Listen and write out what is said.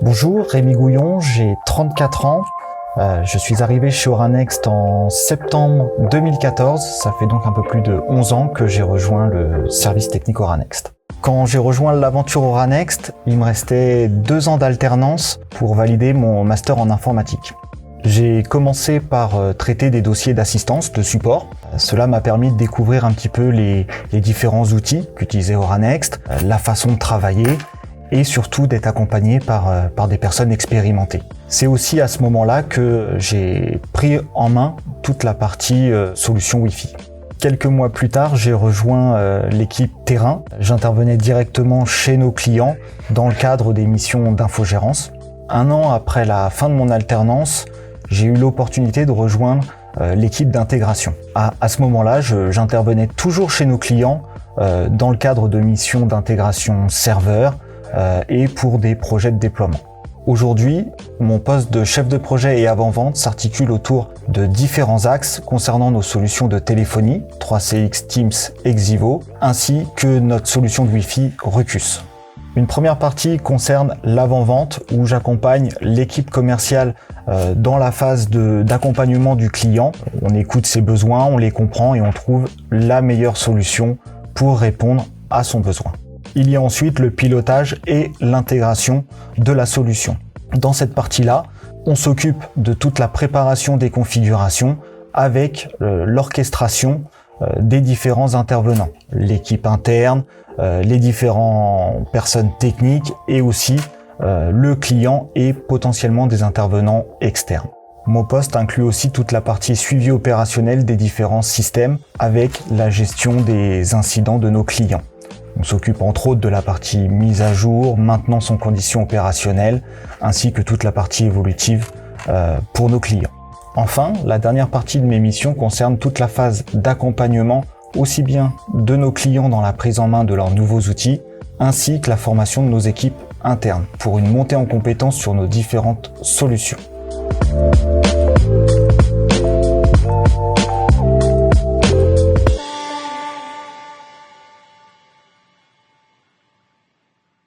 Bonjour, Rémi Gouillon, j'ai 34 ans. Je suis arrivé chez Oranext en septembre 2014. Ça fait donc un peu plus de 11 ans que j'ai rejoint le service technique Oranext. Quand j'ai rejoint l'aventure Oranext, il me restait 2 ans d'alternance pour valider mon master en informatique. J'ai commencé par traiter des dossiers d'assistance, de support. Cela m'a permis de découvrir un petit peu les différents outils qu'utilisait Oranext, la façon de travailler et surtout d'être accompagné par des personnes expérimentées. C'est aussi à ce moment-là que j'ai pris en main toute la partie solution Wi-Fi. Quelques mois plus tard, j'ai rejoint l'équipe terrain. J'intervenais directement chez nos clients dans le cadre des missions d'infogérance. 1 an après la fin de mon alternance, j'ai eu l'opportunité de rejoindre l'équipe d'intégration. À ce moment-là, j'intervenais toujours chez nos clients dans le cadre de missions d'intégration serveur et pour des projets de déploiement. Aujourd'hui, mon poste de chef de projet et avant-vente s'articule autour de différents axes concernant nos solutions de téléphonie, 3CX, Teams, Exivo, ainsi que notre solution de Wi-Fi Ruckus. Une première partie concerne l'avant-vente où j'accompagne l'équipe commerciale dans la phase d'accompagnement du client. On écoute ses besoins, on les comprend et on trouve la meilleure solution pour répondre à son besoin. Il y a ensuite le pilotage et l'intégration de la solution. Dans cette partie-là, on s'occupe de toute la préparation des configurations avec l'orchestration des différents intervenants, l'équipe interne, les différentes personnes techniques et aussi le client et potentiellement des intervenants externes. Mon poste inclut aussi toute la partie suivi opérationnel des différents systèmes avec la gestion des incidents de nos clients. On s'occupe entre autres de la partie mise à jour, maintenance en conditions opérationnelles, ainsi que toute la partie évolutive pour nos clients. Enfin, la dernière partie de mes missions concerne toute la phase d'accompagnement, aussi bien de nos clients dans la prise en main de leurs nouveaux outils, ainsi que la formation de nos équipes internes, pour une montée en compétences sur nos différentes solutions.